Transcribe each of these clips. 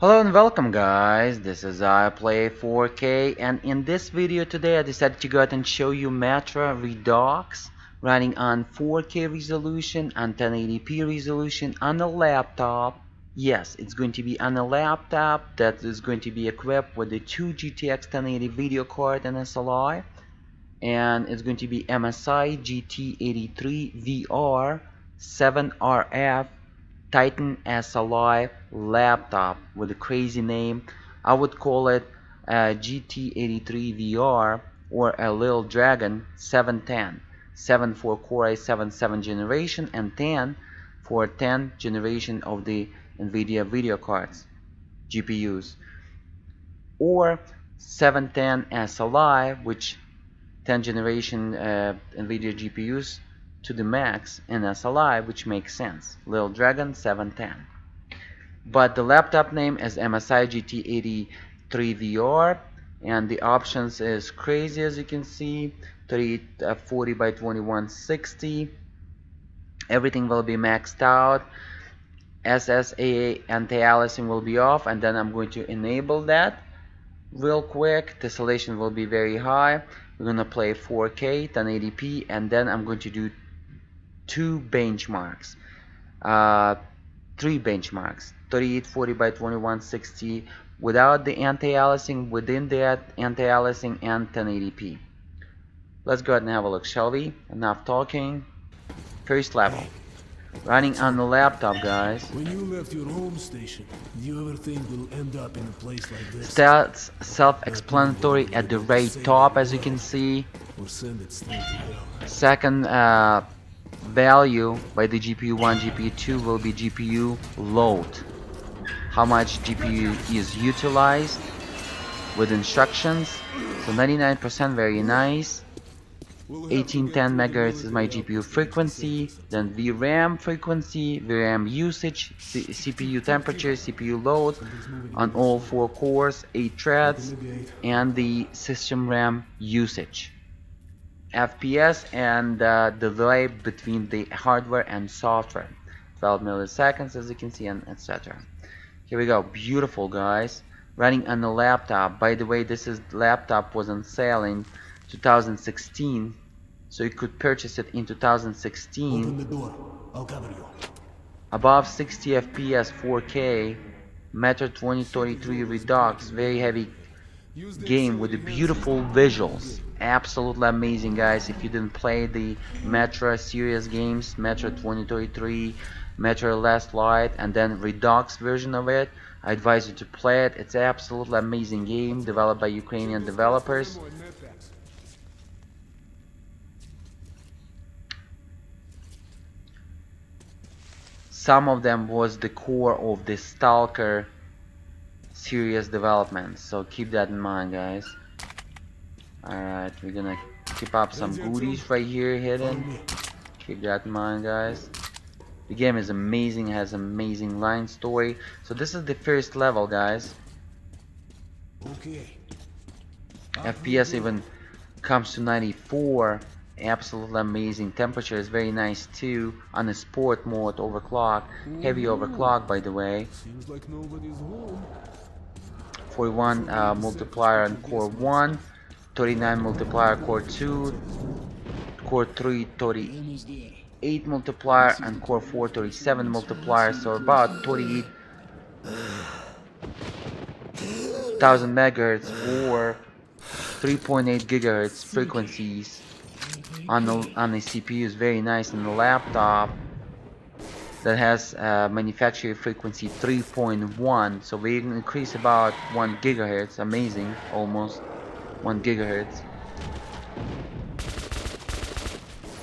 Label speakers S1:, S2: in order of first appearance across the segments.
S1: Hello and welcome guys, this is I Play 4K, and in this video today I decided to go ahead and show you Metro Redux running on 4K resolution and 1080p resolution on a laptop. Yes, it's going to be on a laptop that is going to be equipped with the 2 GTX 1080 video card and SLI, and it's going to be MSI GT83 VR 7RF Titan SLI laptop with a crazy name. I would call it GT83 VR or a Little Dragon 710. 7 for Core i7 7th generation and 10 for 10th generation of the NVIDIA video cards, GPUs. Or 710 SLI, which 10th generation NVIDIA GPUs to the max in SLI, which makes sense. Little Dragon 710. But the laptop name is MSI GT83 VR, and the options is crazy, as you can see. 3040 by 2160. Everything will be maxed out. SSAA anti-aliasing will be off, and then I'm going to enable that real quick. Tessellation will be very high. We're gonna play 4K 1080p, and then I'm going to do three benchmarks, 3840 by 2160 without the anti-aliasing, within that anti-aliasing, and 1080p. Let's go ahead and have a look, shall we? Enough talking. First level, running on the laptop, guys.
S2: When you left your home station, do you ever think you'll end up in a place like this?
S1: Stats self-explanatory at the right top, as you can see.
S2: Or send it straight to hell?
S1: Second value by the GPU 1, GPU 2 will be GPU load. How much GPU is utilized with instructions. So 99%, very nice. 1810 MHz is my GPU frequency, then VRAM frequency, VRAM usage, CPU temperature, CPU load on all 4 cores, 8 threads, and the system RAM usage. FPS and the delay between the hardware and software, 12 milliseconds, as you can see, and etc. Here we go, beautiful guys, running on a laptop. By the way, this laptop was on sale in 2016, so you could purchase it in 2016.
S2: Open the door. I'll cover you.
S1: Above 60 FPS 4K Metro 2033 Redux, very heavy game with the beautiful visuals. Absolutely amazing, guys. If you didn't play the Metro series games, Metro 2033, Metro Last Light, and then Redux version of it, I advise you to play it. It's absolutely amazing game developed by Ukrainian developers. Some of them was the core of the Stalker series development, so keep that in mind, guys. Alright, we're gonna keep up some goodies right here hidden. Keep that in mind, guys. The game is amazing, has amazing line story. So this is the first level, guys.
S2: Okay.
S1: FPS even comes to 94. Absolutely amazing. Temperature is very nice too. On the sport mode, overclock, heavy overclock, by the way.
S2: Seems like nobody's home.
S1: 41 multiplier on core 1, 39 multiplier core 2, core 3 38 multiplier, and core 4 37 multiplier, so about 28,000 megahertz or 3.8 gigahertz frequencies on the CPU is very nice. In the laptop that has manufacturer frequency 3.1, so we increase about 1 gigahertz. Amazing, almost 1 gigahertz.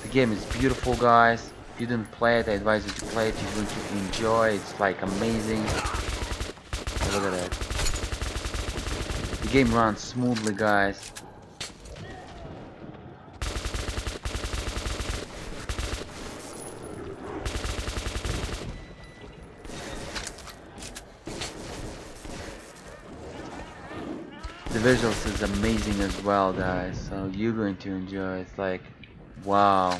S1: The game is beautiful, guys. If you didn't play it, I advise you to play it. You're going to enjoy. It's like amazing. Look at that. The game runs smoothly, guys. The visuals is amazing as well, guys, so you're going to enjoy it. It's like, wow.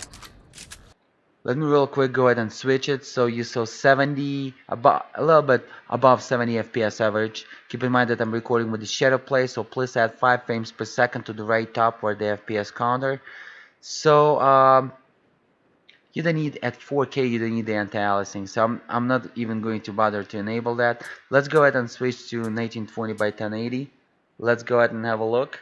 S1: Let me real quick go ahead and switch it so you saw 70, about a little bit above 70 FPS average. Keep in mind that I'm recording with the shadow play, so please add 5 frames per second to the right top for the FPS counter. So you don't need at 4K, you don't need the anti-aliasing, so I'm not even going to bother to enable that. Let's go ahead and switch to 1920 by 1080. Let's go ahead and have a look.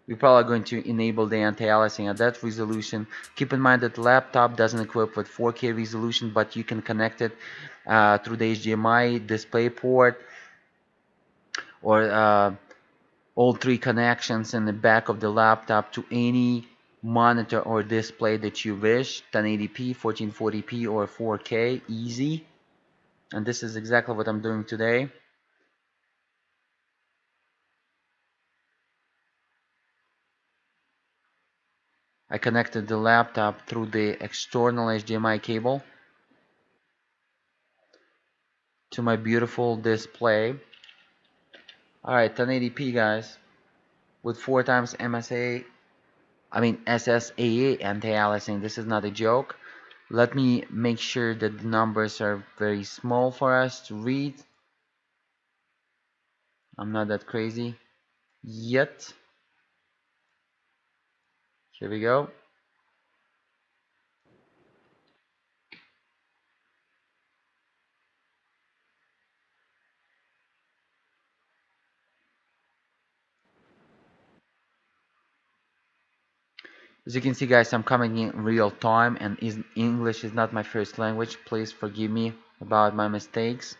S1: We're probably going to enable the anti-aliasing at that resolution. Keep in mind that the laptop doesn't equip with 4K resolution, but you can connect it through the HDMI display port or all 3 connections in the back of the laptop to any monitor or display that you wish, 1080p, 1440p, or 4K, easy. And this is exactly what I'm doing today. I connected the laptop through the external HDMI cable to my beautiful display. Alright, 1080p guys, with 4 times SSAA anti-aliasing. This is not a joke. Let me make sure that the numbers are very small for us to read. I'm not that crazy yet. Here we go. As you can see guys, I'm coming in real time, and English is not my first language. Please forgive me about my mistakes,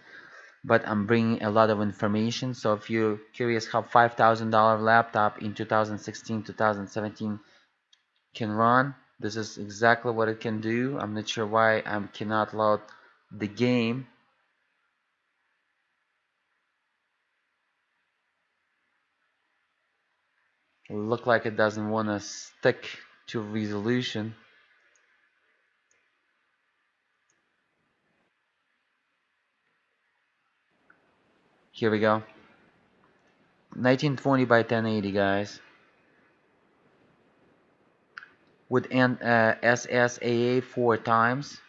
S1: but I'm bringing a lot of information. So if you're curious how $5,000 laptop in 2016 2017 can run, this is exactly what it can do. I'm not sure why I cannot load the game. Look like it doesn't want to stick to resolution. Here we go. 1920 by 1080 guys, with SSAA 4 times.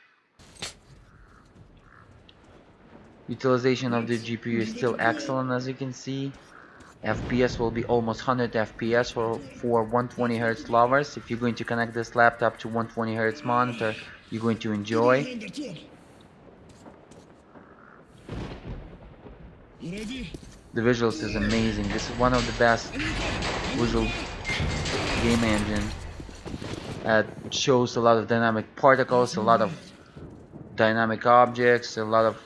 S1: Utilization of the GPU is still excellent, as you can see. FPS will be almost 100 FPS for 120 Hz lovers. If you're going to connect this laptop to 120 Hz monitor, you're going to enjoy. The visuals is amazing. This is one of the best visual game engine. It shows a lot of dynamic particles, a lot of dynamic objects, a lot of,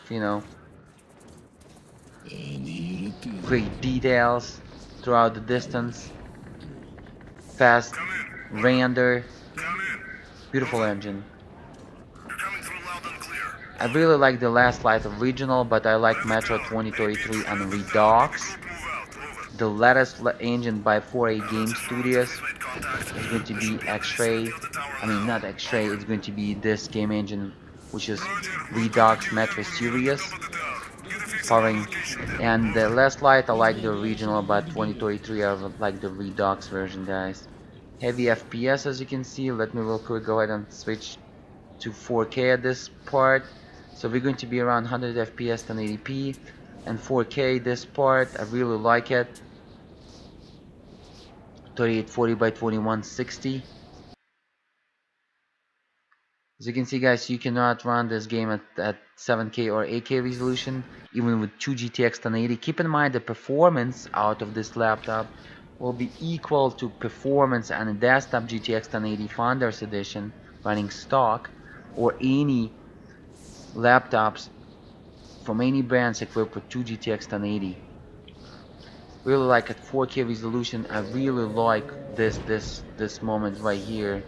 S1: great details throughout the distance. Fast render, beautiful engine. I really like the last light original, but I like Metro 2033 and Redux. The latest engine by 4A Game Studios is going to be X-Ray. Not X-Ray, it's going to be this game engine, which is Redux Metro series powering. And the last light, I like the original, but 2033 I like the Redux version, guys. Heavy FPS, as you can see. Let me real quick go ahead and switch to 4K at this part. So we're going to be around 100 FPS 1080p and 4K this part. I really like it. 3840 by 2160. As you can see guys, you cannot run this game at 7K or 8K resolution, even with 2 GTX 1080. Keep in mind the performance out of this laptop will be equal to performance on a desktop GTX 1080 Founders Edition running stock, or any laptops from any brands equipped with 2 GTX 1080. Really like at 4K resolution. I really like this moment right here.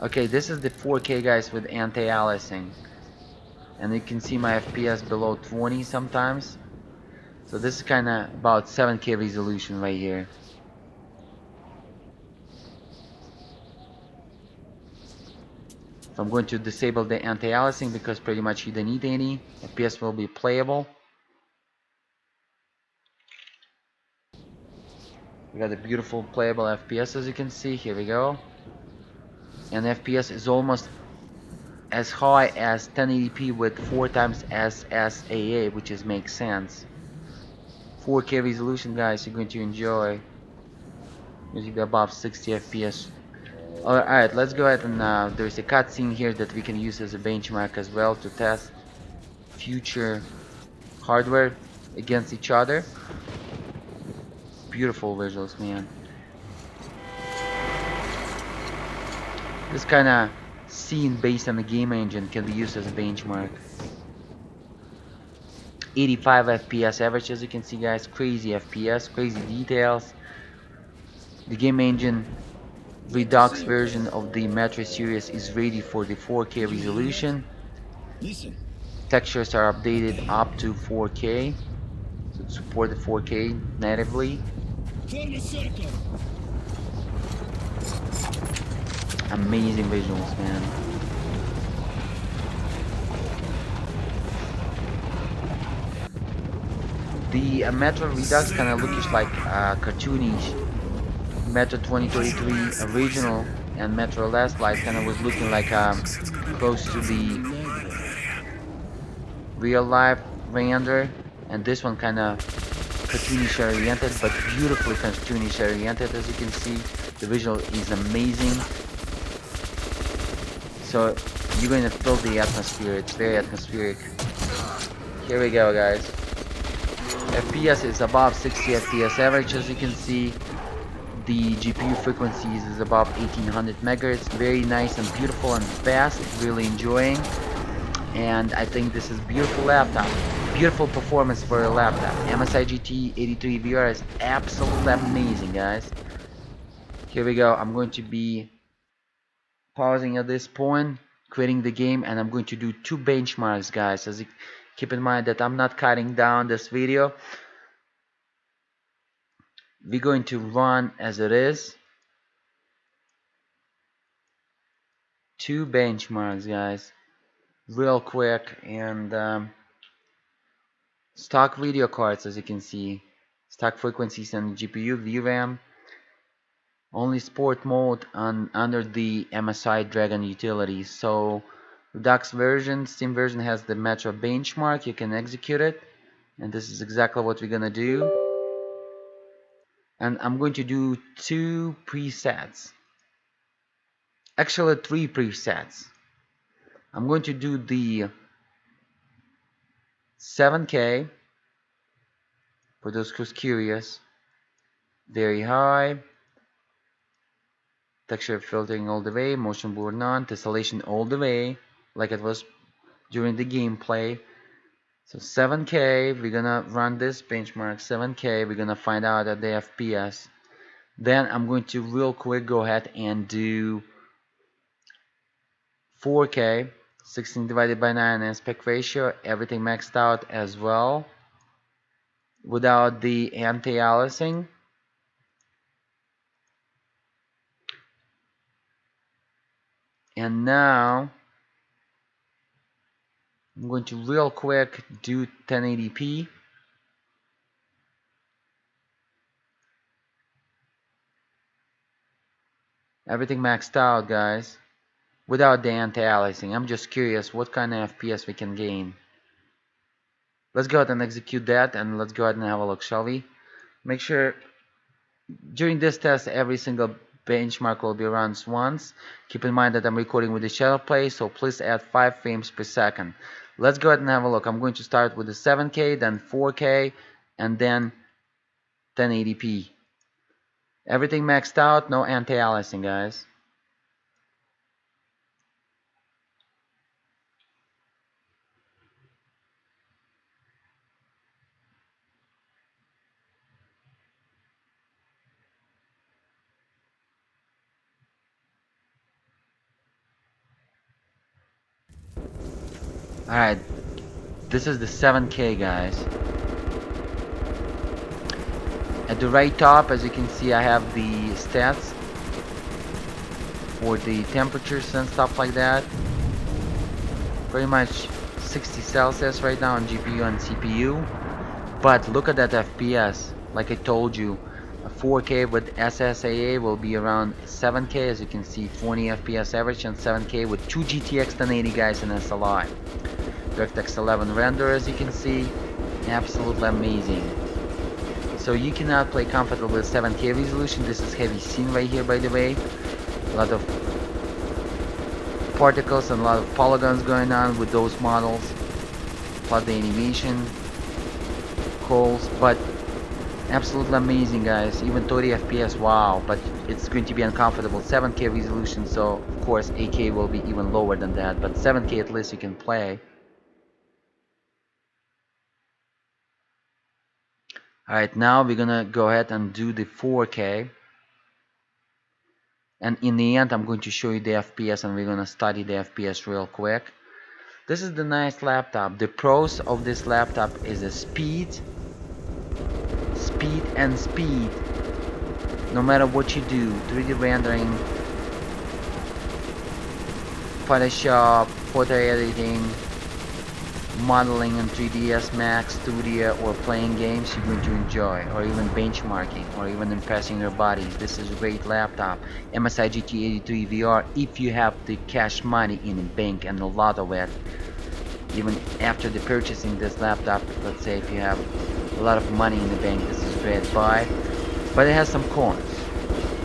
S1: Okay, this is the 4K guys with anti-aliasing, and you can see my FPS below 20 sometimes. So this is kinda about 7K resolution right here. So I'm going to disable the anti-aliasing because pretty much you don't need any. FPS will be playable. We got a beautiful playable FPS, as you can see. Here we go. and FPS is almost as high as 1080p with 4 times SSAA, which is makes sense. 4K resolution, guys, you're going to enjoy using the above 60 FPS. Alright, let's go ahead and there's a cutscene here that we can use as a benchmark as well to test future hardware against each other. Beautiful visuals, man. This kind of scene based on the game engine can be used as a benchmark. 85 FPS average, as you can see, guys. Crazy FPS, crazy details. The game engine Redux version of the Metro series is ready for the 4K resolution. Textures are updated up to 4K, so it support the 4K natively. Amazing visuals, man. The Metro Redux kind of looks like cartoonish. Metro 2033 original and Metro Last Light kind of was looking like close to the real life render, and this one kind of cartoonish oriented, but beautifully cartoonish oriented. As you can see, the visual is amazing. So you're going to feel the atmosphere. It's very atmospheric. Here we go, guys. FPS is above 60 FPS average, as you can see. The GPU frequencies is above 1800 megahertz. Very nice and beautiful and fast. Really enjoying. And I think this is beautiful laptop. Beautiful performance for a laptop. MSI GT83 VR is absolutely amazing, guys. Here we go. I'm going to be pausing at this point, quitting the game, and I'm going to do 2 benchmarks, guys. As you keep in mind that I'm not cutting down this video. We're going to run as it is. 2 benchmarks, guys, real quick. And stock video cards, as you can see, stock frequencies and GPU, VRAM. Only sport mode under the MSI Dragon utility. So Redux version, Steam version has the Metro benchmark. You can execute it, and this is exactly what we're gonna do. And I'm going to do 2 presets, actually 3 presets. I'm going to do the 7K for those who's curious, very high, texture filtering all the way, motion blur none, tessellation all the way, like it was during the gameplay. So 7K, we're gonna run this benchmark 7K, we're gonna find out at the FPS. Then I'm going to real quick go ahead and do 4K, 16 divided by 9 aspect ratio, everything maxed out as well, without the anti-aliasing. And now I'm going to real quick do 1080p. Everything maxed out, guys, without the anti-aliasing. I'm just curious what kind of FPS we can gain. Let's go ahead and execute that, and let's go ahead and have a look, shall we? Make sure during this test every single benchmark will be run once. Keep in mind that I'm recording with the shadow play, so please add 5 frames per second. Let's go ahead and have a look. I'm going to start with the 7K, then 4K, and then 1080p. Everything maxed out, no anti-aliasing, guys. Alright, this is the 7K, guys. At the right top, as you can see, I have the stats for the temperatures and stuff like that. Pretty much 60 Celsius right now on GPU and CPU. But look at that FPS. Like I told you, 4K with SSAA will be around 7K, as you can see, 20 FPS average and 7K with 2 GTX 1080 guys in SLI. DirectX 11 render, as you can see, absolutely amazing. So you cannot play comfortably with 7K resolution. This is heavy scene right here, by the way. A lot of particles and a lot of polygons going on with those models, plus the animation calls, but absolutely amazing guys. Even 30 FPS, wow, but it's going to be uncomfortable. 7K resolution, so of course 8K will be even lower than that, but 7K at least you can play. Alright, now we're gonna go ahead and do the 4K, and in the end I'm going to show you the FPS and we're gonna study the FPS real quick. This is the nice laptop. The pros of this laptop is the speed and speed. No matter what you do, 3D rendering, Photoshop, photo editing, modeling in 3ds Max Studio, or playing games, you're going to enjoy, or even benchmarking, or even impressing your bodies. This is a great laptop. MSI GT83 VR, if you have the cash money in the bank, and a lot of it. Even after the purchasing this laptop, let's say if you have a lot of money in the bank, this is a great buy. But it has some cons.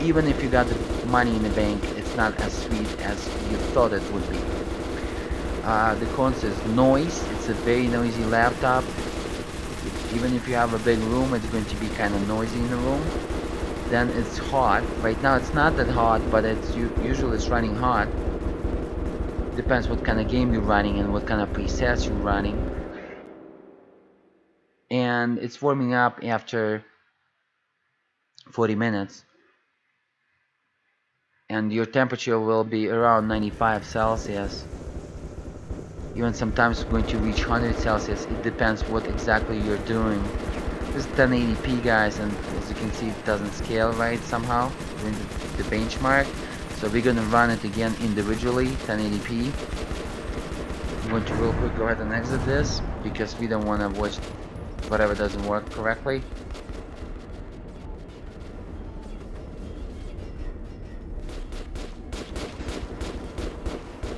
S1: Even if you got the money in the bank, it's not as sweet as you thought it would be. The cons is noise. It's a very noisy laptop. Even if you have a big room, it's going to be kind of noisy in the room. Then it's hot. Right now it's not that hot, but it's usually it's running hot. Depends what kind of game you're running and what kind of presets you're running. And it's warming up after 40 minutes. And your temperature will be around 95 Celsius. Even sometimes it's going to reach 100 Celsius. It depends what exactly you're doing. This is 1080p guys, and as you can see it doesn't scale right somehow during the benchmark. So we're gonna run it again individually, 1080p. I'm going to real quick go ahead and exit this because we don't want to watch whatever doesn't work correctly.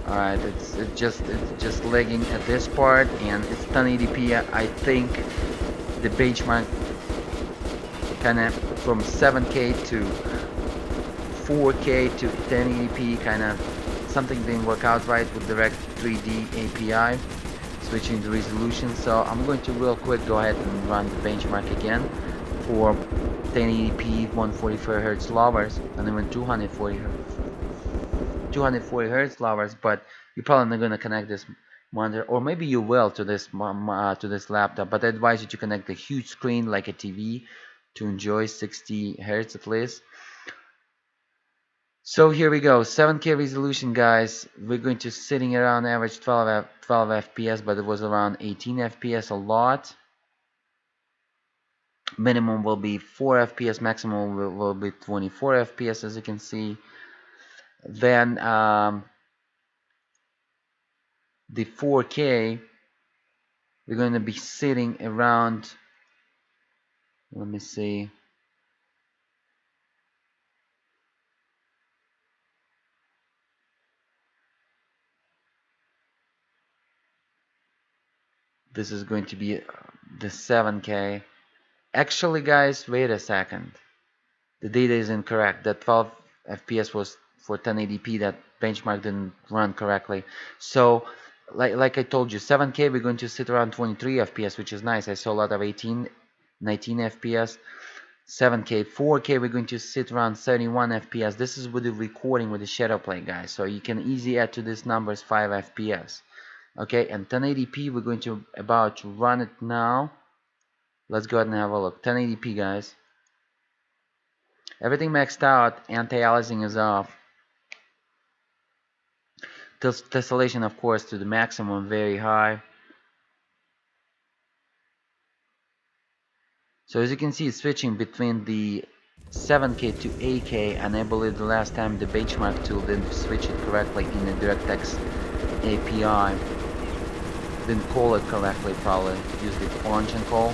S1: Alright, it's just lagging at this part, and it's 1080p. I think the benchmark kinda from 7K to 4K to 1080p, kinda something didn't work out right with Direct 3D API, switching the resolution. So I'm going to real quick go ahead and run the benchmark again for 1080p 144 Hz lowers and even 240 Hz lowers, but you're probably not gonna connect this monitor, or maybe you will, to this laptop. But I advise you to connect a huge screen like a TV to enjoy 60 Hz at least. So here we go, 7K resolution guys. We're going to sitting around average 12 FPS, but it was around 18 FPS a lot. Minimum will be 4 FPS, maximum will be 24 FPS, as you can see. Then the 4K, we're going to be sitting around, let me see, this is going to be the 7K. Actually guys, wait a second, the data is incorrect. That 12 FPS was for 1080p. That benchmark didn't run correctly. So like I told you, 7K we're going to sit around 23 FPS, which is nice. I saw a lot of 18, 19 FPS. 7K, 4K we're going to sit around 71 FPS. This is with the recording with the shadow play guys, so you can easily add to this numbers 5 FPS. Okay, and 1080p we're going to about to run it now. Let's go ahead and have a look. 1080p guys, everything maxed out, anti-aliasing is off, tessellation of course to the maximum, very high. So as you can see, it's switching between the 7K to 8K, and I believe the last time the benchmark tool didn't switch it correctly in the DirectX API. Didn't call it correctly, probably used the function call.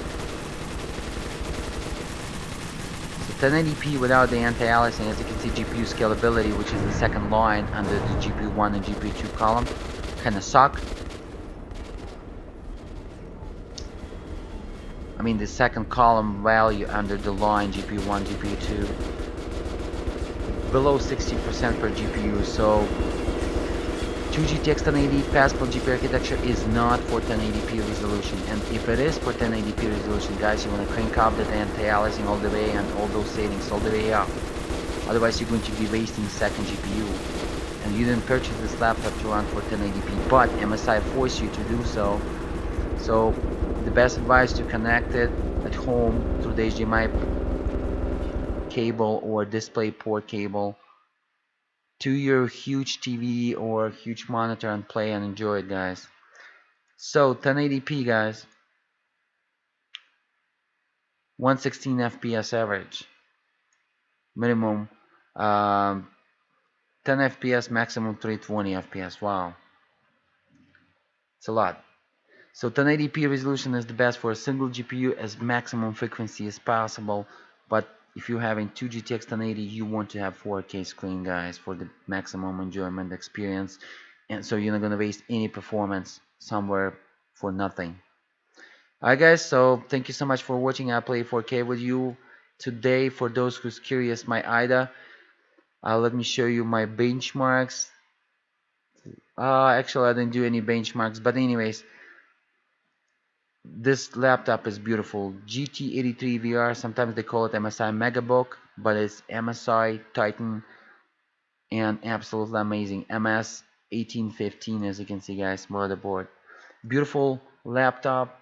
S1: So 1080p without the anti-aliasing. As you can see, GPU scalability, which is the second line under the GPU1 and GPU2 column, kinda suck. I mean the second column value under the line GPU1, GPU2, below 60% per GPU. So 2 GTX 1080 Pascal GPU architecture is not for 1080p resolution, and if it is for 1080p resolution, guys, you want to crank up that anti-aliasing all the way and all those settings all the way up. Otherwise you're going to be wasting second GPU, and you didn't purchase this laptop to run for 1080p, but MSI forced you to do so. So the best advice to connect it at home through the HDMI cable or DisplayPort cable to your huge TV or huge monitor and play and enjoy it, guys. So 1080p, guys, 116 FPS average, minimum 10 FPS, maximum 320 FPS. Wow, it's a lot. So 1080p resolution is the best for a single GPU as maximum frequency as possible, but if you're having 2 GTX 1080, you want to have 4K screen, guys, for the maximum enjoyment experience, and so you're not gonna waste any performance somewhere for nothing. Alright, guys, so thank you so much for watching. I play 4K with you today. For those who's curious, my IDA, let me show you my benchmarks. Actually I didn't do any benchmarks, but anyways, this laptop is beautiful. GT83 VR, sometimes they call it MSI Megabook, but it's MSI Titan, and absolutely amazing. MS 1815, as you can see, guys, motherboard. Beautiful laptop,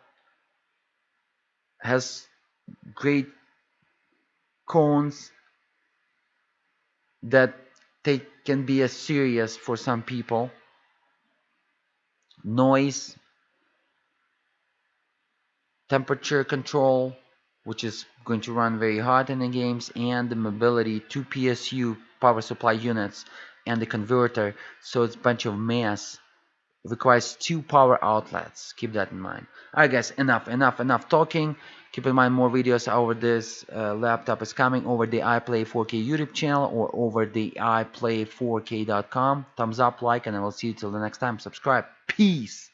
S1: has great cones that they can be as serious for some people. Noise, temperature control, which is going to run very hot in the games, and the mobility, 2 PSU power supply units and the converter, so it's a bunch of mess. It requires 2 power outlets. Keep that in mind. Alright, guys, enough talking. Keep in mind, more videos over this laptop is coming over the iPlay4K YouTube channel or over the iPlay4K.com. Thumbs up, like, and I will see you till the next time. Subscribe. Peace.